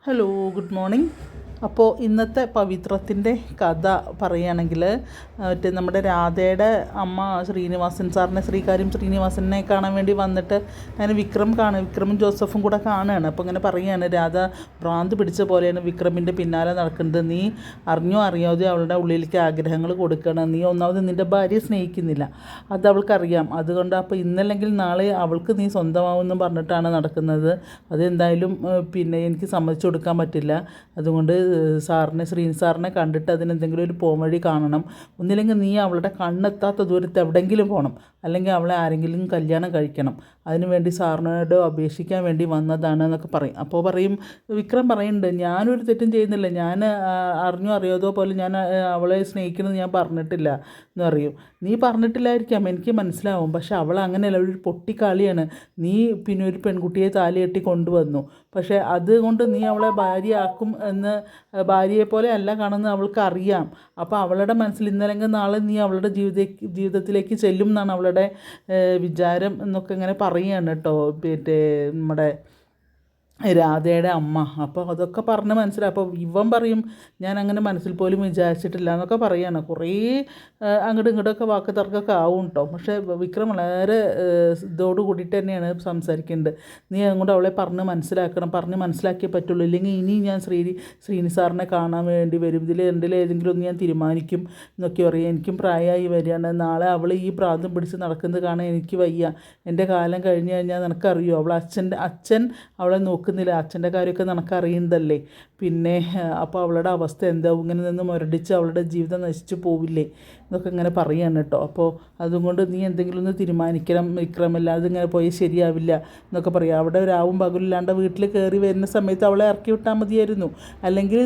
Hello, good morning. അപ്പോൾ ഇന്നത്തെ പവിത്രത്തിൻ്റെ കഥ പറയുകയാണെങ്കിൽ നമ്മുടെ രാധയുടെ അമ്മ ശ്രീകാര്യം ശ്രീനിവാസനെ കാണാൻ വേണ്ടി വന്നിട്ട് അങ്ങനെ വിക്രമും ജോസഫും കൂടെ കാണുകയാണ്. അപ്പോൾ ഇങ്ങനെ പറയുകയാണ്, രാധ ഭ്രാന്ത് പിടിച്ച പോലെയാണ് വിക്രമിൻ്റെ പിന്നാലെ നടക്കുന്നത്. നീ അറിഞ്ഞോ അറിയാതെ അവളുടെ ഉള്ളിലേക്ക് ആഗ്രഹങ്ങൾ കൊടുക്കണം. നീ ഒന്നാമത് നിൻ്റെ ഭാര്യയെ സ്നേഹിക്കുന്നില്ല, അത് അവൾക്കറിയാം. അതുകൊണ്ട് അപ്പോൾ ഇന്നല്ലെങ്കിൽ നാളെ അവൾക്ക് നീ സ്വന്തമാവുമെന്ന് പറഞ്ഞിട്ടാണ് നടക്കുന്നത്. അതെന്തായാലും എനിക്ക് സമ്മതിച്ചു കൊടുക്കാൻ പറ്റില്ല. അതുകൊണ്ട് സാറിനെ കണ്ടിട്ട് അതിനെന്തെങ്കിലും ഒരു പോംവഴി കാണണം. ഒന്നില്ലെങ്കിൽ നീ അവളുടെ കണ്ണെത്താത്ത ദൂരത്ത് എവിടെയെങ്കിലും പോകണം, അല്ലെങ്കിൽ അവളെ ആരെങ്കിലും കല്യാണം കഴിക്കണം. അതിനുവേണ്ടി സാറിനോട് അപേക്ഷിക്കാൻ വേണ്ടി വന്നതാണ് എന്നൊക്കെ പറയും. അപ്പോൾ വിക്രം പറയുന്നുണ്ട്, ഞാനൊരു തെറ്റും ചെയ്യുന്നില്ല, ഞാൻ അറിഞ്ഞോ അറിയാതോ പോലെ ഞാൻ അവളെ സ്നേഹിക്കണമെന്ന് ഞാൻ പറഞ്ഞിട്ടില്ല എന്ന് പറയും. നീ പറഞ്ഞിട്ടില്ലായിരിക്കാം, എനിക്ക് മനസ്സിലാവും. പക്ഷെ അവൾ അങ്ങനെയല്ല, ഒരു പൊട്ടിക്കാളിയാണ്. നീ ഒരു പെൺകുട്ടിയെ താലി കെട്ടി കൊണ്ടുവന്നു, പക്ഷേ അതുകൊണ്ട് നീ അവളെ ഭാര്യയാക്കും എന്ന് ഭാര്യയെപ്പോലെ അല്ല കാണുന്നത് അവൾക്ക് അറിയാം. അപ്പോൾ അവളുടെ മനസ്സിൽ ഇന്നല്ലെങ്കിൽ നാളെ നീ അവളുടെ ജീവിതത്തിലേക്ക് ചെല്ലും എന്നാണ് അവളുടെ വിചാരം എന്നൊക്കെ ഇങ്ങനെ പറയുകയാണ് കേട്ടോ നമ്മുടെ രാധയുടെ അമ്മ. അപ്പോൾ അതൊക്കെ പറഞ്ഞ് മനസ്സിലായി. അപ്പോൾ ഇവൻ പറയും, ഞാൻ അങ്ങനെ മനസ്സിൽ പോലും വിചാരിച്ചിട്ടില്ല എന്നൊക്കെ പറയുകയാണ്. കുറേ അങ്ങോട്ടും ഇങ്ങോട്ടൊക്കെ വാക്ക് തർക്കമൊക്കെ ആവും കേട്ടോ. പക്ഷേ വിക്രം വളരെ ഇതോട് കൂടിയിട്ട് തന്നെയാണ് സംസാരിക്കേണ്ടത്. നീ അങ്ങോട്ട് അവളെ പറഞ്ഞ് മനസ്സിലാക്കിയേ പറ്റുള്ളൂ, ഇല്ലെങ്കിൽ ഇനി ഞാൻ ശ്രീനി സാറിനെ കാണാൻ വേണ്ടി വരും. രണ്ടിലേതെങ്കിലും ഒന്ന് ഞാൻ തീരുമാനിക്കും എന്നൊക്കെ പറയും. എനിക്കും പ്രായമായി വരികയാണ്, നാളെ അവൾ ഈ പ്രാന്തം പിടിച്ച് നടക്കുന്നത് കാണാൻ എനിക്ക് വയ്യ. എൻ്റെ കാലം കഴിഞ്ഞ് കഴിഞ്ഞാൽ നിനക്കറിയോ, അച്ഛൻ അവളെ നോക്കുന്നില്ല, അച്ഛൻ്റെ കാര്യമൊക്കെ നിനക്കറിയുന്നതല്ലേ. അപ്പോൾ അവളുടെ അവസ്ഥ എന്താവും, ഇങ്ങനെ നിന്ന് മുരടിച്ച് അവളുടെ ജീവിതം നശിച്ചു പോവില്ലേ എന്നൊക്കെ ഇങ്ങനെ പറയുകയാണ് കേട്ടോ. അപ്പോൾ അതുകൊണ്ട് നീ എന്തെങ്കിലും ഒന്ന് തീരുമാനിക്കണം വിക്രം, അല്ലാതെ ഇങ്ങനെ പോയി ശരിയാവില്ല എന്നൊക്കെ പറയാം. അവിടെ രാവും പകലില്ലാണ്ട് വീട്ടിൽ കയറി വരുന്ന സമയത്ത് അവളെ ഇറക്കി വിട്ടാൽ മതിയായിരുന്നു. അല്ലെങ്കിൽ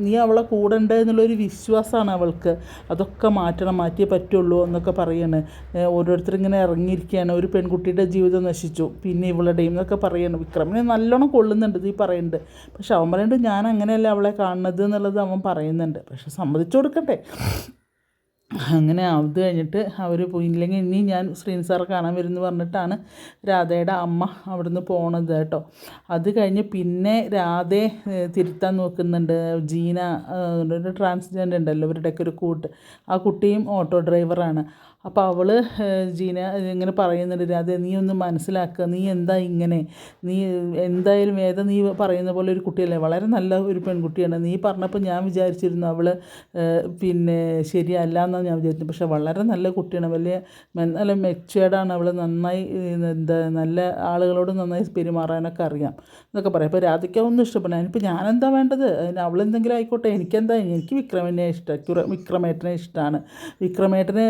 നീ അവളെ കൂടെ ഉണ്ട് എന്നുള്ളൊരു വിശ്വാസമാണ് അവൾക്ക്. അതൊക്കെ മാറ്റിയേ പറ്റുള്ളൂ എന്നൊക്കെ പറയാണ്. ഓരോരുത്തരിങ്ങനെ ഇറങ്ങിയിരിക്കുകയാണ്. ഒരു പെൺകുട്ടിയുടെ ജീവിതം നശിച്ചു, പിന്നെ ഇവളുടെയും എന്നൊക്കെ പറയാണ്. വിക്രമിനെ നല്ലോണം കൊള്ളുന്നുണ്ട് ഈ പറയുന്നുണ്ട്. പക്ഷെ അവൻ പറയുന്നുണ്ട്, ഞാൻ അങ്ങനെയല്ല അവളെ കാണുന്നത് എന്നുള്ളത് അവൻ പറയുന്നുണ്ട്. പക്ഷെ സമ്മതിച്ചു കൊടുക്കട്ടെ. അങ്ങനെ അത് കഴിഞ്ഞിട്ട് അവർ പോയില്ലെങ്കിൽ ഇനി ഞാൻ ശ്രീനി സാറെ കാണാൻ വരുമെന്ന് പറഞ്ഞിട്ടാണ് രാധയുടെ അമ്മ അവിടുന്ന് പോണത് കേട്ടോ. അത് കഴിഞ്ഞ് പിന്നെ രാധയെ തിരുത്താൻ നോക്കുന്നുണ്ട് ജീന, ഒരു ട്രാൻസ്ജെൻഡർ ഉണ്ടല്ലോ ഇവരുടെയൊക്കെ ഒരു കൂട്ട്. ആ കുട്ടിയും ഓട്ടോ ഡ്രൈവറാണ്. അപ്പോൾ അവൾ ജീന ഇങ്ങനെ പറയുന്നുണ്ട്, രാധ നീ ഒന്ന് മനസ്സിലാക്കുക, നീ എന്താ ഇങ്ങനെ, നീ എന്തായാലും നീ പറയുന്ന പോലെ ഒരു കുട്ടിയല്ലേ, വളരെ നല്ല ഒരു പെൺകുട്ടിയാണ്. നീ പറഞ്ഞപ്പോൾ ഞാൻ വിചാരിച്ചിരുന്നു അവൾ ശരിയല്ല എന്നാണ് ഞാൻ വിചാരിച്ചത്. പക്ഷേ വളരെ നല്ല കുട്ടിയാണ്, നല്ല മെച്വേർഡാണ് അവൾ, നന്നായി നല്ല ആളുകളോട് നന്നായി പെരുമാറാനൊക്കെ അറിയാം എന്നൊക്കെ പറയാം. അപ്പോൾ രാധയ്ക്ക് ഒന്നും ഇഷ്ടപ്പെടാൻ ഇപ്പോൾ ഞാനെന്താ വേണ്ടത്, അവളെന്തെങ്കിലും ആയിക്കോട്ടെ, എനിക്ക് വിക്രമേട്ടനെ ഇഷ്ടമാണ്. വിക്രമേട്ടന്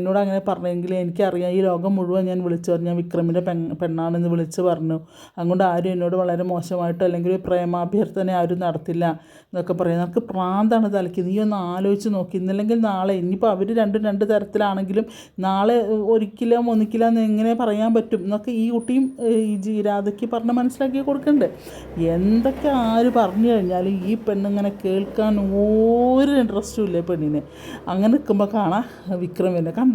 എന്നോട് അങ്ങനെ പറഞ്ഞെങ്കിൽ എനിക്കറിയാം, ഈ ലോകം മുഴുവൻ ഞാൻ വിളിച്ചു പറഞ്ഞു ഞാൻ വിക്രമിൻ്റെ പെണ്ണാണെന്ന് വിളിച്ച് പറഞ്ഞു. അതുകൊണ്ട് ആരും എന്നോട് വളരെ മോശമായിട്ടോ അല്ലെങ്കിൽ പ്രേമാഭ്യർത്ഥന ആരും നടത്തില്ല എന്നൊക്കെ പറയാം. നമുക്ക് പ്രാന്താണ് തലയ്ക്ക്. നീ ഒന്ന് ആലോചിച്ച് നോക്കി, ഇന്നല്ലെങ്കിൽ നാളെ ഇനിയിപ്പോൾ അവർ രണ്ട് തരത്തിലാണെങ്കിലും നാളെ ഒന്നിക്കില്ല എന്ന് എങ്ങനെ പറയാൻ പറ്റും എന്നൊക്കെ ഈ കുട്ടിയും ഈ രാധയ്ക്ക് പറഞ്ഞ് മനസ്സിലാക്കി കൊടുക്കണ്ടേ. എന്തൊക്കെ ആര് പറഞ്ഞു കഴിഞ്ഞാലും ഈ പെണ്ണിങ്ങനെ കേൾക്കാൻ ഒരു ഇൻട്രസ്റ്റും ഇല്ല പെണ്ണിന്. അങ്ങനെ നിൽക്കുമ്പോൾ കാണാം വിക്രമിനെ കണ്ടോ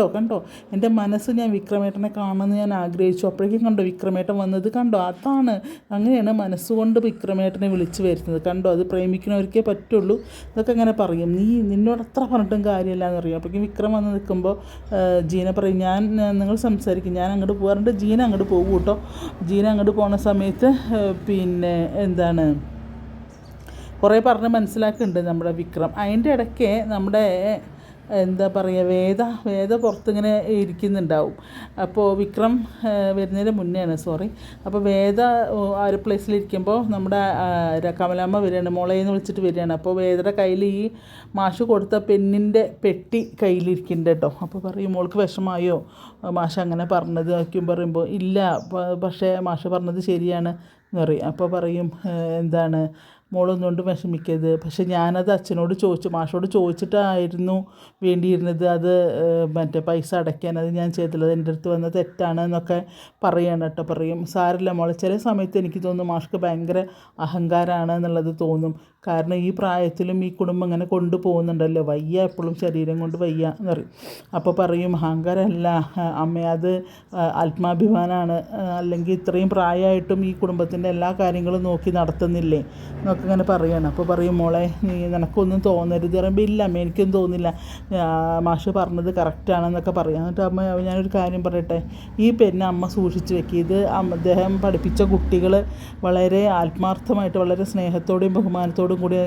എൻ്റെ മനസ്സ് ഞാൻ വിക്രമേട്ടനെ കാണുമെന്ന് ഞാൻ ആഗ്രഹിച്ചു, അപ്പോഴേക്കും കണ്ടോ വിക്രമേട്ടൻ വന്നത് കണ്ടോ. അതാണ് അങ്ങനെയാണ് മനസ്സുകൊണ്ട് വിക്രമേട്ടനെ വിളിച്ചു വരുന്നത് കണ്ടോ. അത് പ്രേമിക്കുന്നവർക്കേ പറ്റുള്ളൂ എന്നൊക്കെ അങ്ങനെ പറയും. നിന്നോട് അത്ര പറഞ്ഞിട്ടും കാര്യമില്ല എന്ന് പറയും. അപ്പോഴേക്കും വിക്രം വന്ന് നിൽക്കുമ്പോൾ ജീന പറയും, നിങ്ങൾ സംസാരിക്കും, ഞാൻ അങ്ങോട്ട് പോകാറുണ്ട്. ജീന അങ്ങോട്ട് പോകും കേട്ടോ. ജീന അങ്ങോട്ട് പോകുന്ന സമയത്ത് കുറേ പറഞ്ഞ് മനസ്സിലാക്കുന്നുണ്ട് നമ്മുടെ വിക്രം. അതിൻ്റെ ഇടയ്ക്ക് നമ്മുടെ വേദ പുറത്തിങ്ങനെ ഇരിക്കുന്നുണ്ടാവും. അപ്പോൾ വിക്രം വരുന്നതിന് മുന്നെയാണ് അപ്പോൾ വേദ ആ ഒരു പ്ലേസിലിരിക്കുമ്പോൾ നമ്മുടെ കമലാമ്മ വരികയാണ്, മോളേന്ന് വിളിച്ചിട്ട് വരികയാണ്. അപ്പോൾ വേദയുടെ കയ്യിൽ ഈ മാഷ് കൊടുത്ത പെണ്ണിൻ്റെ പെട്ടി കയ്യിലിരിക്കുന്നുണ്ട് കേട്ടോ. അപ്പോൾ പറയും, മോൾക്ക് വിഷമായോ മാഷ് അങ്ങനെ പറഞ്ഞത് പറയുമ്പോൾ ഇല്ല, പക്ഷേ മാഷ് പറഞ്ഞത് ശരിയാണ് എന്ന് പറയും. അപ്പോൾ പറയും, മോളൊന്നുകൊണ്ട് വിഷമിക്കരുത്, പക്ഷെ ഞാനത് മാഷോട് ചോദിച്ചിട്ടായിരുന്നു വേണ്ടിയിരുന്നത്, അത് പൈസ അടയ്ക്കാൻ അത് ഞാൻ ചെയ്തില്ല, എൻ്റെ അടുത്ത് വന്ന തെറ്റാണ് എന്നൊക്കെ പറയാണ് കേട്ടോ. സാരില്ല മോളെ, ചില സമയത്ത് എനിക്ക് തോന്നും മാഷ്ക്ക് ഭയങ്കര അഹങ്കാരമാണ് എന്നുള്ളത് തോന്നും. കാരണം ഈ പ്രായത്തിലും ഈ കുടുംബം ഇങ്ങനെ കൊണ്ടുപോകുന്നുണ്ടല്ലോ, വയ്യ, എപ്പോഴും ശരീരം കൊണ്ട് വയ്യ എന്ന് പറയും. അപ്പോൾ പറയും, അഹങ്കാരമല്ല അമ്മ, അത് ആത്മാഭിമാനമാണ്, അല്ലെങ്കിൽ ഇത്രയും പ്രായമായിട്ടും ഈ കുടുംബത്തിൻ്റെ എല്ലാ കാര്യങ്ങളും നോക്കി നടത്തുന്നില്ലേ എന്നൊക്കെ എന്നൊക്കെ ഇങ്ങനെ പറയുകയാണ്. അപ്പോൾ പറയും മോളെ നീ നിനക്കൊന്നും തോന്നരുത് പറയുമ്പോൾ ഇല്ല അമ്മ എനിക്കൊന്നും തോന്നില്ല, മാഷ് പറഞ്ഞത് കറക്റ്റാണെന്നൊക്കെ പറയും. എന്നിട്ട് അമ്മ ഞാനൊരു കാര്യം പറയട്ടെ, ഈ പെണ്ണ് അമ്മ സൂക്ഷിച്ച് വെക്കുക. ഇത് അദ്ദേഹം പഠിപ്പിച്ച കുട്ടികൾ വളരെ ആത്മാർത്ഥമായിട്ട് വളരെ സ്നേഹത്തോടെയും ബഹുമാനത്തോടും കൂടി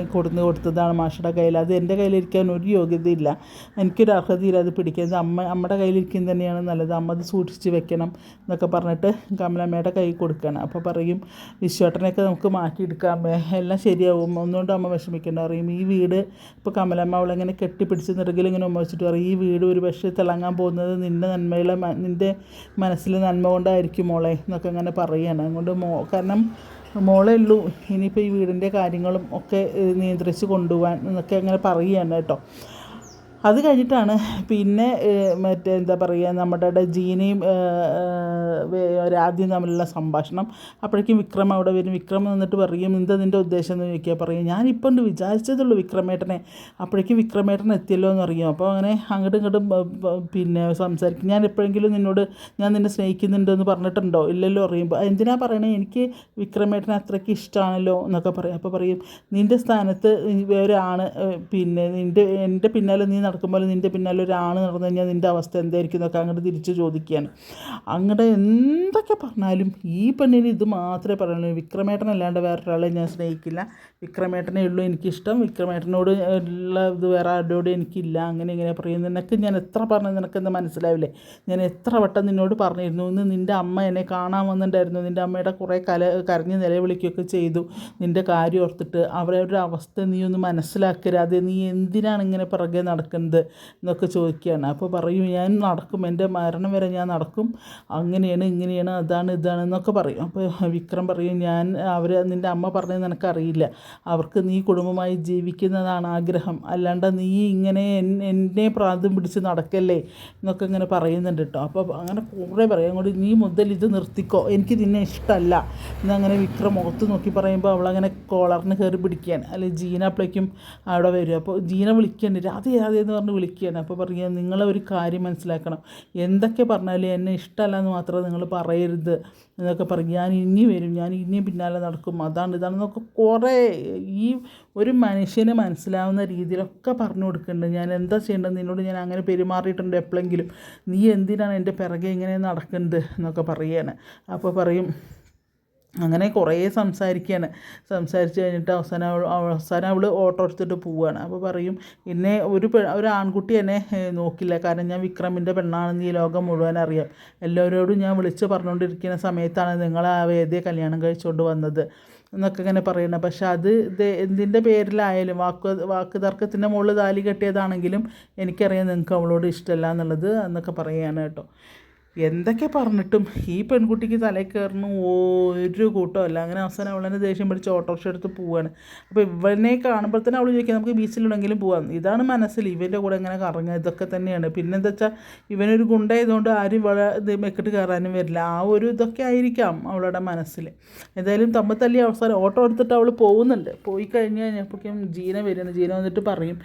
കൊടുത്തതാണ് മാഷയുടെ കയ്യിൽ. അത് എൻ്റെ കയ്യിലിരിക്കാൻ ഒരു യോഗ്യതയില്ല, എനിക്കൊരു അർഹതയില്ല അത് പിടിക്കാൻ. ഇത് അമ്മയുടെ കയ്യിലിരിക്കുന്നത് തന്നെയാണ് നല്ലത്, അമ്മ അത് സൂക്ഷിച്ച് വെക്കണം എന്നൊക്കെ പറഞ്ഞിട്ട് കമലമ്മയുടെ കൈ കൊടുക്കുകയാണ്. അപ്പോൾ പറയും വിശ്വേട്ടനെയൊക്കെ നമുക്ക് മാറ്റിയെടുക്കാം, എല്ലാം ശരിയാവും, ഒന്നുകൊണ്ട് അമ്മ വിഷമിക്കേണ്ട പറയും. ഈ വീട് ഇപ്പോൾ കമലമ്മ അവളെങ്ങനെ കെട്ടിപ്പിടിച്ച് നെറുകിലിങ്ങനെ ഉമ്മ വെച്ചിട്ട് പറയും, ഈ വീട് ഒരു പക്ഷേ തിളങ്ങാൻ പോകുന്നത് നിൻ്റെ മനസ്സിൽ നന്മ കൊണ്ടായിരിക്കും മോളെ എന്നൊക്കെ അങ്ങനെ പറയുകയാണ്. അതുകൊണ്ട് കാരണം മോളേ ഉള്ളൂ ഇനിയിപ്പോൾ ഈ വീടിൻ്റെ കാര്യങ്ങളും ഒക്കെ നിയന്ത്രിച്ച് കൊണ്ടുപോകാൻ എന്നൊക്കെ അങ്ങനെ പറയുകയാണ് കേട്ടോ. അത് കഴിഞ്ഞിട്ടാണ് പിന്നെ എന്താ പറയുക, നമ്മുടെ ജീനയും ആദ്യം തമ്മിലുള്ള സംഭാഷണം. അപ്പോഴേക്കും വിക്രം അവിടെ വരും. വിക്രം വന്നിട്ട് പറയും എന്താ നിൻ്റെ ഉദ്ദേശം എന്ന് ചോദിക്കുക. പറയും ഞാനിപ്പോൾ ഉണ്ട് വിചാരിച്ചതുള്ളൂ വിക്രമേട്ടനെ. അപ്പോഴേക്കും വിക്രമേട്ടൻ എത്തിയല്ലോ എന്നറിയാം. അപ്പോൾ അങ്ങനെ അങ്ങോട്ടും ഇങ്ങോട്ടും പിന്നെ സംസാരിക്കും. ഞാൻ എപ്പോഴെങ്കിലും നിന്നോട് ഞാൻ നിന്നെ സ്നേഹിക്കുന്നുണ്ടെന്ന് പറഞ്ഞിട്ടുണ്ടോ? ഇല്ലല്ലോ. അറിയുമ്പോൾ എന്തിനാ പറയണേ, എനിക്ക് വിക്രമേട്ടനെ അത്രയ്ക്ക് ഇഷ്ടമാണല്ലോ എന്നൊക്കെ പറയും. അപ്പോൾ പറയും നിൻ്റെ സ്ഥാനത്ത് ഒരാണ് പിന്നെ എൻ്റെ പിന്നാലെ നീ നടക്കുമ്പോൾ നിൻ്റെ പിന്നാലെ ഒരാണ് നടന്നു കഴിഞ്ഞാൽ നിൻ്റെ അവസ്ഥ എന്തായിരിക്കും എന്നൊക്കെ അങ്ങോട്ട് തിരിച്ച് ചോദിക്കുകയാണ്. അങ്ങോട്ട് എന്തൊക്കെ പറഞ്ഞാലും ഈ പെണ്ണിന് ഇത് മാത്രമേ പറയുള്ളൂ, വിക്രമേട്ടനല്ലാണ്ട് വേറൊരാളെ ഞാൻ സ്നേഹിക്കില്ല, വിക്രമേട്ടനേ ഉള്ളൂ എനിക്കിഷ്ടം, വിക്രമേട്ടനോട് ഉള്ള ഇത് വേറെ ആരോടും എനിക്കില്ല, അങ്ങനെ ഇങ്ങനെ പറയുന്നത്. നിനക്ക് ഞാൻ എത്ര പറഞ്ഞത് നിനക്കെന്താ മനസ്സിലാവില്ലേ? ഞാൻ എത്ര വട്ടം നിന്നോട് പറഞ്ഞിരുന്നു. ഇന്ന് നിൻ്റെ അമ്മ എന്നെ കാണാൻ വന്നിട്ടുണ്ടായിരുന്നു, നിൻ്റെ അമ്മയുടെ കുറേ കരഞ്ഞ് നിലവിളിക്കുകയൊക്കെ ചെയ്തു നിൻ്റെ കാര്യം ഓർത്തിട്ട്. അവരുടെ അവസ്ഥ നീ ഒന്ന് മനസ്സിലാക്കരുത്, നീ എന്തിനാണ് ഇങ്ങനെ പിറകെ നടക്കുന്നത് എന്നൊക്കെ ചോദിക്കുകയാണ്. അപ്പോൾ പറയും ഞാൻ നടക്കും, എൻ്റെ മരണം വരെ ഞാൻ നടക്കും, അങ്ങനെയാണ് ഇങ്ങനെയാണ് അതാണ് ഇതാണ് എന്നൊക്കെ പറയും. അപ്പോൾ വിക്രം പറയും നിൻ്റെ അമ്മ പറഞ്ഞത് നിനക്കറിയില്ല, അവർക്ക് നീ കുടുംബമായി ജീവിക്കുന്നതാണ് ആഗ്രഹം, അല്ലാണ്ട് നീ ഇങ്ങനെ എന്നെ പ്രാന്തം പിടിച്ച് നടക്കല്ലേ എന്നൊക്കെ ഇങ്ങനെ പറയുന്നുണ്ട് കേട്ടോ. അപ്പോൾ അങ്ങനെ കുറേ പറയും. അങ്ങോട്ട് നീ മുതൽ ഇത് നിർത്തിക്കോ, എനിക്ക് നിന്നെ ഇഷ്ടമല്ല എന്നങ്ങനെ വിക്രം മുഖത്ത് നോക്കി പറയുമ്പോൾ അവളങ്ങനെ കോളറിന് കയറി പിടിക്കുകയാണ്. അല്ലെങ്കിൽ ജീന അപ്പോഴേക്കും അവിടെ വരും. അപ്പോൾ ജീന വിളിക്കേണ്ടി അതേന്ന് പറഞ്ഞ് വിളിക്കുകയാണ്. അപ്പോൾ പറയുക നിങ്ങളെ ഒരു കാര്യം മനസ്സിലാക്കണം, എന്തൊക്കെ പറഞ്ഞാലും എന്നെ ഇഷ്ടമല്ല എന്ന് മാത്രം നിങ്ങൾ പറയരുത് എന്നൊക്കെ പറയും. ഞാൻ ഇനി വരും, ഞാൻ ഇനിയും പിന്നാലെ നടക്കും, അതാണ് ഇതാണെന്നൊക്കെ കുറേ ഈ ഒരു മനുഷ്യന് മനസ്സിലാവുന്ന രീതിയിലൊക്കെ പറഞ്ഞു കൊടുക്കുന്നുണ്ട്. ഞാൻ എന്താ ചെയ്യേണ്ടത്, നിന്നോട് ഞാൻ അങ്ങനെ പെരുമാറിയിട്ടുണ്ട് എപ്പോഴെങ്കിലും, നീ എന്തിനാണ് എൻ്റെ പിറകെ ഇങ്ങനെ നടക്കുന്നത് എന്നൊക്കെ പറയുകയാണ്. അപ്പോൾ പറയും അങ്ങനെ കുറേ സംസാരിച്ച് കഴിഞ്ഞിട്ട് അവസാനം അവൾ ഓട്ടോ എടുത്തിട്ട് പോവുകയാണ്. അപ്പോൾ പറയും എന്നെ ഒരു ആൺകുട്ടി എന്നെ നോക്കില്ല, കാരണം ഞാൻ വിക്രമിൻ്റെ പെണ്ണാണെന്ന് ഈ ലോകം മുഴുവൻ അറിയാം, എല്ലാവരോടും ഞാൻ വിളിച്ച് പറഞ്ഞുകൊണ്ടിരിക്കുന്ന സമയത്താണ് നിങ്ങൾ ആ വേദിയെ കല്യാണം കഴിച്ചുകൊണ്ട് വന്നത് എന്നൊക്കെ ഇങ്ങനെ പറയണം. പക്ഷെ അത് എന്തിൻ്റെ പേരിലായാലും വാക്ക് തർക്കത്തിൻ്റെ മുകളിൽ താലി കെട്ടിയതാണെങ്കിലും എനിക്കറിയാം നിങ്ങൾക്ക് അവളോട് ഇഷ്ടമല്ല എന്നുള്ളത് എന്നൊക്കെ പറയുകയാണ് കേട്ടോ. എന്തൊക്കെ പറഞ്ഞിട്ടും ഈ പെൺകുട്ടിക്ക് തലയിൽ കയറുന്ന ഒരു കൂട്ടമല്ല. അങ്ങനെ അവസാനം അവളെന്നെ ദേഷ്യം പിടിച്ച് ഓട്ടോറിക്ഷ എടുത്ത് പോവുകയാണ്. അപ്പോൾ ഇവനെ കാണുമ്പോൾ തന്നെ അവൾ ചോദിക്കുക നമുക്ക് ബീച്ചിലുണ്ടെങ്കിലും പോകാം, ഇതാണ് മനസ്സിൽ. ഇവൻ്റെ കൂടെ ഇങ്ങനെ കറങ്ങുക ഇതൊക്കെ തന്നെയാണ്. പിന്നെന്താ വെച്ചാൽ ഇവനൊരു ഗുണ്ടായതുകൊണ്ട് ആരും ഇവിടെ മെക്കിട്ട് കയറാനും വരില്ല, ആ ഒരു ഇതൊക്കെ ആയിരിക്കാം അവളുടെ മനസ്സിൽ. എന്തായാലും തമ്മിൽ തല്ലി അവസാനം ഓട്ടോ എടുത്തിട്ട് അവൾ പോകുന്നുണ്ട്. പോയി കഴിഞ്ഞപ്പോഴേക്കും ജീന വരുന്നു. ജീന വന്നിട്ട് പറയും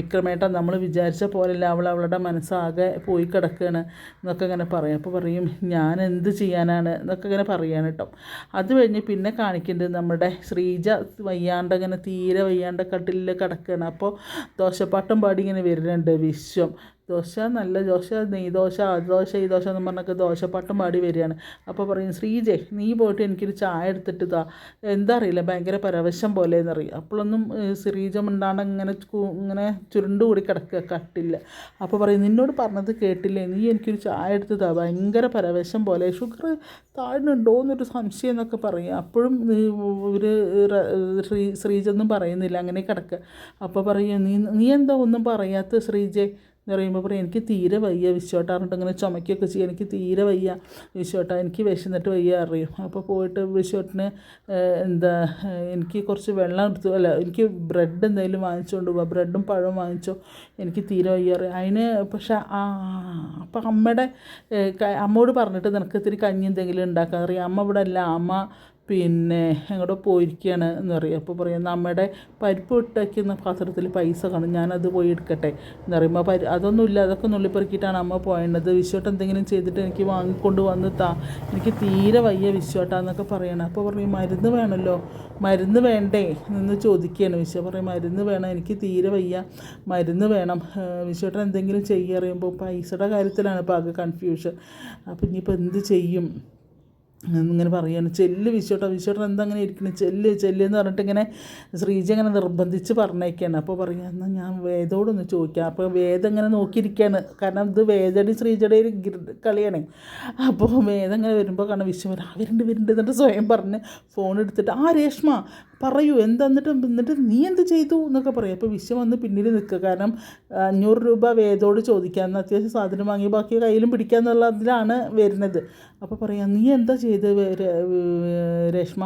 വിക്രമേട്ട നമ്മൾ വിചാരിച്ച പോലെയല്ല, അവളുടെ മനസ്സാകെ പോയി കിടക്കുകയാണ് എന്നൊക്കെ ഇങ്ങനെ പറയും. അപ്പോൾ പറയും ഞാൻ എന്ത് ചെയ്യാനാണ് എന്നൊക്കെ ഇങ്ങനെ പറയുകയാണ് കേട്ടോ. അത് കഴിഞ്ഞ് പിന്നെ കാണിക്കേണ്ടത് നമ്മുടെ ശ്രീജ വയ്യാണ്ട് ഇങ്ങനെ തീരെ വയ്യാണ്ട് കട്ടിലിൽ കിടക്കുകയാണ്. അപ്പോൾ ദോശപ്പാട്ടും പാടി ഇങ്ങനെ വരുന്നുണ്ട് വിശ്വം. ദോശ നല്ല ദോശ, നെയ്ദോശ, അത് ദോശ ഈ ദോശ എന്ന് പറഞ്ഞൊക്കെ ദോശപ്പാട്ടും പാടി വരികയാണ്. അപ്പോൾ പറയും ശ്രീജയ് നീ പോയിട്ട് എനിക്കൊരു ചായ എടുത്തിട്ട് താ, എന്താ അറിയില്ല ഭയങ്കര പരവശം പോലെ എന്നറിയും. അപ്പോഴൊന്നും ശ്രീജ മിണ്ടാണ്ട് ഇങ്ങനെ ചുരുണ്ടുകൂടി കിടക്കുക കട്ടില്ല. അപ്പോൾ പറയും നിന്നോട് പറഞ്ഞത് കേട്ടില്ലേ, നീ എനിക്കൊരു ചായ എടുത്ത് താ, ഭയങ്കര പരവശം പോലെ, ഷുഗർ താഴ്ന്നുണ്ടോ എന്നൊരു സംശയം എന്നൊക്കെ പറയും. അപ്പോഴും ഒരു ശ്രീജൊന്നും പറയുന്നില്ല, അങ്ങനെ കിടക്കുക. അപ്പോൾ പറയും നീ എന്താ ഒന്നും പറയാത്ത ശ്രീജയ് എന്ന് പറയുമ്പോൾ പറയും എനിക്ക് തീരെ വയ്യ വിശ്വട്ട പറഞ്ഞിട്ട് ഇങ്ങനെ ചുമയ്ക്കൊക്കെ ചെയ്യും, എനിക്ക് തീരെ വയ്യ വിശ്വട്ട, എനിക്ക് വിശന്നിട്ട് വയ്യ അറിയും. അപ്പോൾ പോയിട്ട് വിശ്വട്ടിന് എനിക്ക് കുറച്ച് വെള്ളം എനിക്ക് ബ്രെഡ് എന്തെങ്കിലും വാങ്ങിച്ചുകൊണ്ട് പോവാം, ബ്രെഡും പഴവും വാങ്ങിച്ചോ, എനിക്ക് തീരെ വയ്യ അറിയാം. അതിന് പക്ഷേ അപ്പം അമ്മയോട് പറഞ്ഞിട്ട് നിനക്ക് ഇത്തിരി കഞ്ഞി എന്തെങ്കിലും ഉണ്ടാക്കാൻ അറിയാം, അമ്മ ഇവിടെ അല്ല, അമ്മ പിന്നെ എങ്ങോട്ടോ പോയിരിക്കുകയാണ് എന്ന് പറയും. അപ്പോൾ പറയാം നമ്മുടെ പരിപ്പ് ഇട്ടാക്കുന്ന പാത്രത്തിൽ പൈസ കാണും, ഞാനത് പോയി എടുക്കട്ടെ എന്ന് പറയുമ്പോൾ അതൊന്നുമില്ല, അതൊക്കെ നുള്ളിപ്പെറുക്കിയിട്ടാണ് അമ്മ പോയേണ്ടത്, വിശ്വട്ട് എന്തെങ്കിലും ചെയ്തിട്ട് എനിക്ക് വാങ്ങിക്കൊണ്ട് വന്ന് എനിക്ക് തീരെ വയ്യ വിശ്വട്ടാന്നൊക്കെ പറയണം. അപ്പോൾ പറയും മരുന്ന് വേണമല്ലോ, മരുന്ന് വേണ്ടേ എന്ന് ചോദിക്കുകയാണ്. വിശ്വ പറയും മരുന്ന് വേണം, എനിക്ക് തീരെ വയ്യ, മരുന്ന് വേണം, വിശ്വട്ടൻ എന്തെങ്കിലും ചെയ്യുക. പൈസയുടെ കാര്യത്തിലാണ് ഇപ്പോൾ ആകെ കൺഫ്യൂഷൻ. അപ്പോൾ ഇനിയിപ്പോൾ എന്ത് ചെയ്യും എന്നിങ്ങനെ പറയുകയാണ്. ചെല്ല് വിശ്വട്ടൻ എന്താ അങ്ങനെ ഇരിക്കുന്നത്, ചെല്ല് എന്ന് പറഞ്ഞിട്ട് ഇങ്ങനെ ശ്രീജ അങ്ങനെ നിർബന്ധിച്ച് പറഞ്ഞേക്കാണ്. അപ്പോൾ പറയുക എന്നാൽ ഞാൻ വേദോടൊന്ന് ചോദിക്കാം. അപ്പോൾ വേദം ഇങ്ങനെ നോക്കിയിരിക്കുകയാണ്, കാരണം ഇത് വേദയുടെയും ശ്രീജയുടെയും ഒരു കളിയാണ്. അപ്പോൾ വേദം ഇങ്ങനെ വരുമ്പോൾ കാരണം വിശ്വ വരുന്നുണ്ട് എന്നിട്ട് സ്വയം പറഞ്ഞ് ഫോൺ എടുത്തിട്ട് രേഷ്മ പറയൂ എന്താ, എന്നിട്ട് നീ എന്ത് ചെയ്തു എന്നൊക്കെ പറയും. അപ്പോൾ വിശ്വം വന്ന് പിന്നിൽ നിൽക്കുക, കാരണം 500 രൂപ വേദോട് ചോദിക്കാമെന്ന്, അത്യാവശ്യം സാധനം വാങ്ങി ബാക്കി കയ്യിലും പിടിക്കാമെന്നുള്ളതിലാണ് വരുന്നത്. അപ്പോൾ പറയാം നീ എന്താ ചെയ്ത് രേഷ്മ?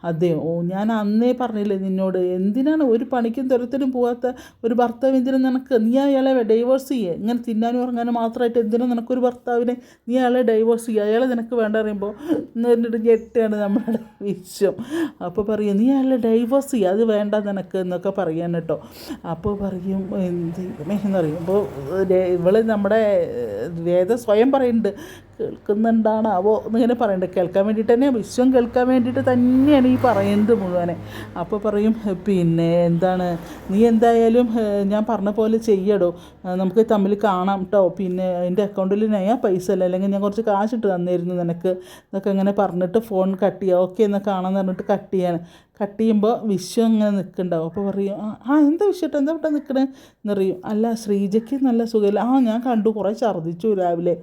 അതെയോ, ഞാൻ അന്നേ പറഞ്ഞില്ലേ നിന്നോട്, എന്തിനാണ് ഒരു പണിക്കും തരത്തിനും പോകാത്ത ഒരു ഭർത്താവ് എന്തിനും നിനക്ക്, നീ അയാളെ ഡൈവേഴ്സ് ചെയ്യുക, ഇങ്ങനെ തിന്നാനും ഉറങ്ങാനും മാത്രമായിട്ട് എന്തിനും നിനക്കൊരു ഭർത്താവിനെ, നീ അയാളെ ഡൈവേഴ്സ് ചെയ്യുക, അയാളെ നിനക്ക് വേണ്ട പറയുമ്പോൾ എന്ന് പറഞ്ഞിട്ട് ഞെട്ടാണ് നമ്മുടെ വിശ്വം. അപ്പോൾ പറയും നീ അയാളെ ഡൈവേഴ്സ് ചെയ്യുക, അത് വേണ്ട നിനക്ക് എന്നൊക്കെ പറയാൻ കേട്ടോ. അപ്പോൾ പറയും എന്ന് പറയുമ്പോൾ ഇവള് നമ്മുടെ വേദ സ്വയം പറയുന്നുണ്ട്, കേൾക്കുന്നുണ്ടാണാവോ എന്നിങ്ങനെ പറയുന്നുണ്ട്. കേൾക്കാൻ വേണ്ടിയിട്ട് തന്നെ, വിശ്വം കേൾക്കാൻ വേണ്ടിയിട്ട് തന്നെയാണ് ഈ പറയുന്നത് മുഴുവനെ. അപ്പോൾ പറയും പിന്നെ എന്താണ്, നീ എന്തായാലും ഞാൻ പറഞ്ഞ പോലെ ചെയ്യടോ, നമുക്ക് തമ്മിൽ കാണാം കേട്ടോ, പിന്നെ എൻ്റെ അക്കൗണ്ടിൽ ഞാൻ പൈസ അല്ല, അല്ലെങ്കിൽ ഞാൻ കുറച്ച് കാശിട്ട് തന്നിരുന്നു നിനക്ക് എന്നൊക്കെ അങ്ങനെ പറഞ്ഞിട്ട് ഫോൺ കട്ട് ചെയ്യുക. ഓക്കെ എന്നാൽ കാണാമെന്ന് പറഞ്ഞിട്ട് കട്ട് ചെയ്യാണ്. കട്ട് ചെയ്യുമ്പോൾ വിശ്വം ഇങ്ങനെ നിൽക്കുന്നുണ്ടാവും. അപ്പോൾ പറയും എന്താ വിശ്വട്ട് എന്താ ഇവിടെ നിൽക്കണേ എന്നറിയും. അല്ല ശ്രീജയ്ക്ക് നല്ല സുഖമില്ല, ഞാൻ കണ്ടു കുറേ ഛർദ്ദിച്ചു രാവിലെ,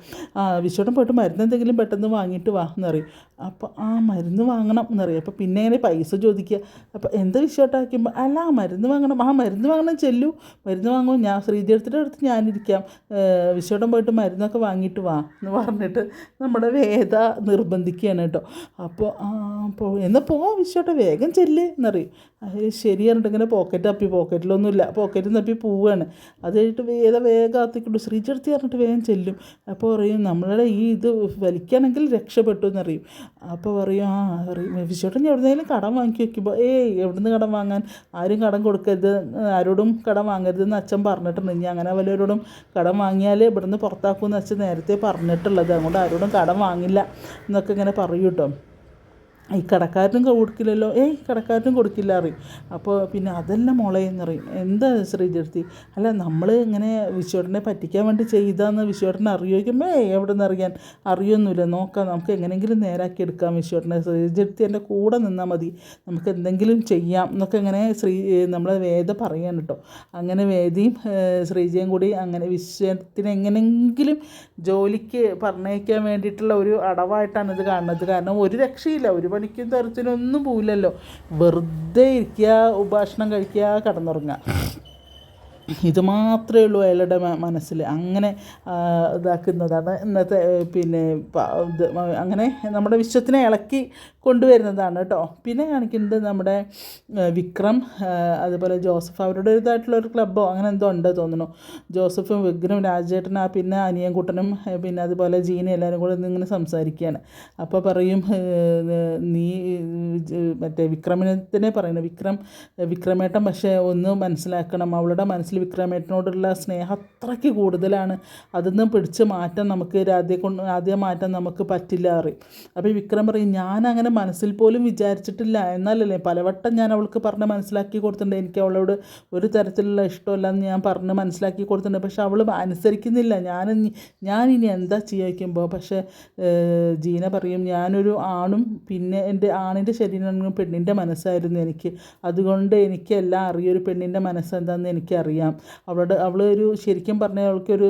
വിശ്വട്ടൻ പോയിട്ട് മരുന്ന് എന്തെങ്കിലും പെട്ടെന്ന് വാങ്ങിയിട്ട് വാ എന്നറിയും. അപ്പോൾ മരുന്ന് വാങ്ങണം എന്നറിയും. അപ്പോൾ പിന്നെ ഇങ്ങനെ പൈസ ചോദിക്കുക. അപ്പോൾ എന്താ വിശ്വട്ടാക്കുമ്പോൾ അല്ല മരുന്ന് വാങ്ങണം ചെല്ലു, മരുന്ന് വാങ്ങും, ഞാൻ ശ്രീജയുടെ അടുത്ത് ഞാനിരിക്കാം, വിശ്വട്ടൻ പോയിട്ട് മരുന്നൊക്കെ വാങ്ങിയിട്ട് വാ എന്ന് പറഞ്ഞിട്ട് നമ്മുടെ വേദ നിർബന്ധിക്കുകയാണ് കേട്ടോ. അപ്പോൾ എന്നാൽ വിശ്വട്ടൻ വേഗം ചെല്ല് എന്നറിയും. ശരി പറഞ്ഞിട്ട് ഇങ്ങനെ പോക്കറ്റിലൊന്നുമില്ല, പോക്കറ്റിൽ തപ്പി പോവുകയാണ്. അത് കഴിഞ്ഞിട്ട് വേഗം അകത്തേക്കിട്ടു ശ്രീചർത്തി പറഞ്ഞിട്ട് വേഗം ചെല്ലും. അപ്പോൾ പറയും നമ്മളുടെ ഈ ഇത് വലിക്കുകയാണെങ്കിൽ രക്ഷപ്പെട്ടു എന്നറിയും. അപ്പോൾ പറയും പറയും വിശ്വട്ടൻ എവിടുന്നെങ്കിലും കടം വാങ്ങി വയ്ക്കുമ്പോൾ എവിടുന്ന് കടം വാങ്ങാൻ, ആരും കടം കൊടുക്കരുത്, ആരോടും കടം വാങ്ങരുതെന്ന് അച്ഛൻ പറഞ്ഞിട്ടുണ്ട്, ഇനി അങ്ങനെ വല്ലവരോടും കടം വാങ്ങിയാൽ ഇവിടുന്ന് പുറത്താക്കുമെന്ന് അച്ഛൻ നേരത്തെ പറഞ്ഞിട്ടുള്ളത്, അതുകൊണ്ട് ആരോടും കടം വാങ്ങില്ല എന്നൊക്കെ ഇങ്ങനെ പറയും കേട്ടോ. ഈ കടക്കാരനും കൊടുക്കില്ലല്ലോ, കടക്കാരനും കൊടുക്കില്ല അറിയും. അപ്പോൾ പിന്നെ അതെല്ലാം മുളയെന്ന് പറയും. എന്താ ശ്രീജർത്തി, അല്ല നമ്മൾ ഇങ്ങനെ വിശ്വട്ടനെ പറ്റിക്കാൻ വേണ്ടി ചെയ്താന്ന് വിശ്വട്ടനെ അറിയിക്കുമ്പോൾ എവിടെ നിന്ന് അറിയാൻ, അറിയൊന്നുമില്ല, നോക്കാം നമുക്ക് എങ്ങനെയെങ്കിലും നേരാക്കി എടുക്കാം വിശ്വട്ടനെ, ശ്രീജർത്തി എൻ്റെ കൂടെ നിന്നാൽ മതി, നമുക്ക് എന്തെങ്കിലും ചെയ്യാം എന്നൊക്കെ ഇങ്ങനെ നമ്മളെ വേദ പറയാൻ കേട്ടോ. അങ്ങനെ വേദിയും ശ്രീജയും കൂടി അങ്ങനെ വിശ്വത്തിനെ എങ്ങനെയെങ്കിലും ജോലിക്ക് പറഞ്ഞയക്കാൻ വേണ്ടിയിട്ടുള്ള ഒരു അടവായിട്ടാണ് ഇത് കാണുന്നത്. കാരണം ഒരു രക്ഷയില്ല, ഒരു പണിക്കും തരത്തിനൊന്നും പോവില്ലല്ലോ, വെറുതെ ഇരിക്കുക, ഭക്ഷണം കഴിക്കുക, കിടന്നുറങ്ങുക, ഇത് മാത്രമേ ഉള്ളൂ അയാളുടെ മനസ്സിൽ. അങ്ങനെ ഇതാക്കുന്നതാണ് ഇന്നത്തെ പിന്നെ അങ്ങനെ നമ്മുടെ വിശ്വത്തിനെ ഇളക്കി കൊണ്ടുവരുന്നതാണ് കേട്ടോ. പിന്നെ കാണിക്കുന്നത് നമ്മുടെ വിക്രം, അതുപോലെ ജോസഫ്, അവരുടെ ഇതായിട്ടുള്ളൊരു ക്ലബ്ബോ അങ്ങനെ എന്തോ ഉണ്ട് തോന്നുന്നു. ജോസഫും വിക്രം, രാജേട്ടനും പിന്നെ അനിയൻകുട്ടനും പിന്നെ അതുപോലെ ജീന എല്ലാവരും കൂടെ ഇങ്ങനെ സംസാരിക്കുകയാണ്. അപ്പോൾ പറയും നീ മറ്റേ വിക്രമിനെ പറയുന്നത്, വിക്രമേട്ടൻ പക്ഷേ ഒന്ന് മനസ്സിലാക്കണം, അവളുടെ മനസ്സിൽ വിക്രമേട്ടനോടുള്ള സ്നേഹം അത്രയ്ക്ക് കൂടുതലാണ്, അതൊന്നും പിടിച്ച് മാറ്റാൻ നമുക്ക് ആദ്യം മാറ്റാൻ നമുക്ക് പറ്റില്ല അറിയും. അപ്പോൾ ഈ വിക്രം പറയും ഞാനങ്ങനെ മനസ്സിൽ പോലും വിചാരിച്ചിട്ടില്ല, എന്നാലല്ലേ പലവട്ടം ഞാൻ അവൾക്ക് പറഞ്ഞ് മനസ്സിലാക്കി കൊടുത്തിട്ടുണ്ട്, എനിക്ക് അവളോട് ഒരു തരത്തിലുള്ള ഇഷ്ടമല്ല എന്ന് ഞാൻ പറഞ്ഞ് മനസ്സിലാക്കി കൊടുത്തിട്ടുണ്ട്, പക്ഷെ അവൾ അനുസരിക്കുന്നില്ല, ഞാനിനി എന്താ ചെയ്യുമ്പോൾ. പക്ഷേ ജീന പറയും ഞാനൊരു ആണും പിന്നെ എൻ്റെ ആണിൻ്റെ ശരീരം പെണ്ണിൻ്റെ മനസ്സായിരുന്നു എനിക്ക്, അതുകൊണ്ട് എനിക്കെല്ലാം അറിയാം, ഒരു പെണ്ണിൻ്റെ മനസ്സെന്താണെന്ന് എനിക്കറിയാം. അവൾ ഒരു ശരിക്കും പറഞ്ഞാൽ അവൾക്കൊരു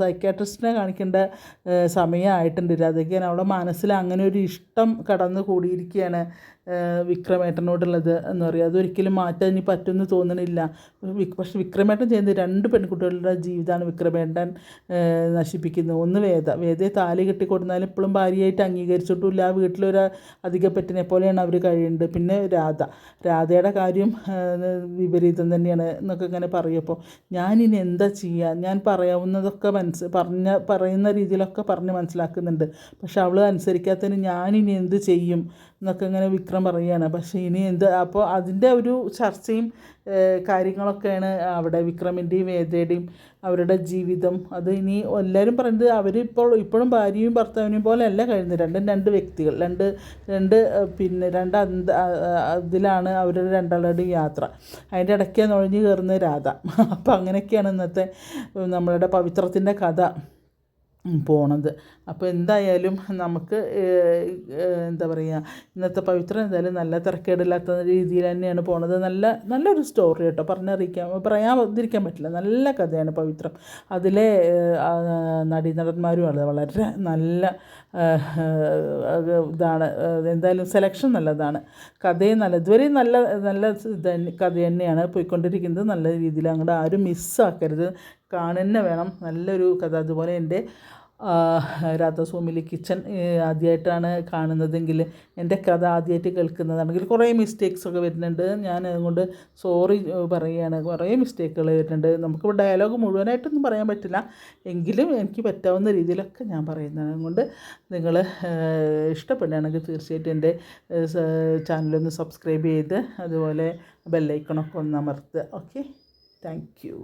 സൈക്കാട്രിസ്റ്റിനെ കാണിക്കേണ്ട സമയമായിട്ടുണ്ട്. അതൊക്കെയാണ് അവളുടെ മനസ്സിൽ അങ്ങനെ ഒരു ഇഷ്ടം കടന്നു കൂടിയിരിക്കുകയാണ് വിക്രമേട്ടനോടുള്ളത് എന്ന് പറയും. അതൊരിക്കലും മാറ്റാൻ ഇനി പറ്റുമെന്ന് തോന്നണില്ല. പക്ഷെ വിക്രമേട്ടൻ ചെയ്യുന്നത് 2 പെൺകുട്ടികളുടെ ജീവിതമാണ് വിക്രമേട്ടൻ നശിപ്പിക്കുന്നത്. ഒന്ന് വേദയെ താലി കെട്ടിക്കൊടുന്നാലും ഇപ്പോഴും ഭാര്യയായിട്ട് അംഗീകരിച്ചിട്ടില്ല, ആ വീട്ടിലൊരു അധികപ്പറ്റിനെ പോലെയാണ് അവർ കഴിയുന്നത്. പിന്നെ രാധയുടെ കാര്യം വിപരീതം തന്നെയാണ് എന്നൊക്കെ ഇങ്ങനെ പറയുമ്പോൾ ഞാനിനി എന്താ ചെയ്യുക, ഞാൻ പറയാവുന്നതൊക്കെ പറയുന്ന രീതിയിലൊക്കെ പറഞ്ഞ് മനസ്സിലാക്കുന്നുണ്ട്, പക്ഷെ അവൾ അനുസരിക്കാത്തതിന് ഞാനിനി എന്ത് ചെയ്യും എന്നൊക്കെ ഇങ്ങനെ വിക്രം പറയുകയാണ്. പക്ഷേ ഇനി എന്ത്, അപ്പോൾ അതിൻ്റെ ഒരു ചർച്ചയും കാര്യങ്ങളൊക്കെയാണ് അവിടെ വിക്രമിൻ്റെയും വേദയുടെയും അവരുടെ ജീവിതം. അത് ഇനി എല്ലാവരും പറയുന്നത് ഇപ്പോഴും ഭാര്യയും ഭർത്താവിനെയും പോലെ അല്ല കഴിയുന്നത്. രണ്ടും രണ്ട് വ്യക്തികൾ, പിന്നെ ഇതിലാണ് അവരുടെ രണ്ടാളുടെയും യാത്ര. അതിൻ്റെ ഇടയ്ക്ക് നുഴഞ്ഞു കയറുന്ന രാധ. അപ്പോൾ അങ്ങനെയൊക്കെയാണ് ഇന്നത്തെ നമ്മളുടെ പവിത്രത്തിൻ്റെ കഥ പോണത്. അപ്പോൾ എന്തായാലും നമുക്ക് എന്താ പറയുക, ഇന്നത്തെ പവിത്രം എന്തായാലും നല്ല തിരക്കേടില്ലാത്ത രീതിയിൽ തന്നെയാണ് പോണത്. നല്ലൊരു സ്റ്റോറി കേട്ടോ, പറയാതിരിക്കാൻ പറ്റില്ല. നല്ല കഥയാണ് പവിത്രം. അതിലെ നടീനടന്മാരും വളരെ നല്ല ഇതാണ്. എന്തായാലും സെലക്ഷൻ നല്ലതാണ്, കഥയും ഇതുവരെയും നല്ല കഥ തന്നെയാണ് പോയിക്കൊണ്ടിരിക്കുന്നത്. നല്ല രീതിയിൽ അങ്ങോട്ട് ആരും മിസ്സാക്കരുത്, കാണുന്നെ വേണം. നല്ലൊരു കഥ. അതുപോലെ എൻ്റെ രാധാസ്വാമിലി കിച്ചൺ ആദ്യമായിട്ടാണ് കാണുന്നതെങ്കിൽ, എൻ്റെ കഥ ആദ്യമായിട്ട് കേൾക്കുന്നതാണെങ്കിൽ കുറേ മിസ്റ്റേക്സൊക്കെ വരുന്നുണ്ട്. ഞാൻ അതുകൊണ്ട് സോറി പറയുകയാണ്. കുറേ മിസ്റ്റേക്കുകൾ വരുന്നുണ്ട്. നമുക്കിപ്പോൾ ഡയലോഗ് മുഴുവനായിട്ടൊന്നും പറയാൻ പറ്റില്ല, എങ്കിലും എനിക്ക് പറ്റാവുന്ന രീതിയിലൊക്കെ ഞാൻ പറയുന്നതാണ്. അതുകൊണ്ട് നിങ്ങൾ ഇഷ്ടപ്പെടുകയാണെങ്കിൽ തീർച്ചയായിട്ടും എൻ്റെ ചാനലൊന്ന് സബ്സ്ക്രൈബ് ചെയ്ത് അതുപോലെ ബെല്ലൈക്കണൊക്കെ ഒന്ന് അമർത്തുക. Okay, thank you.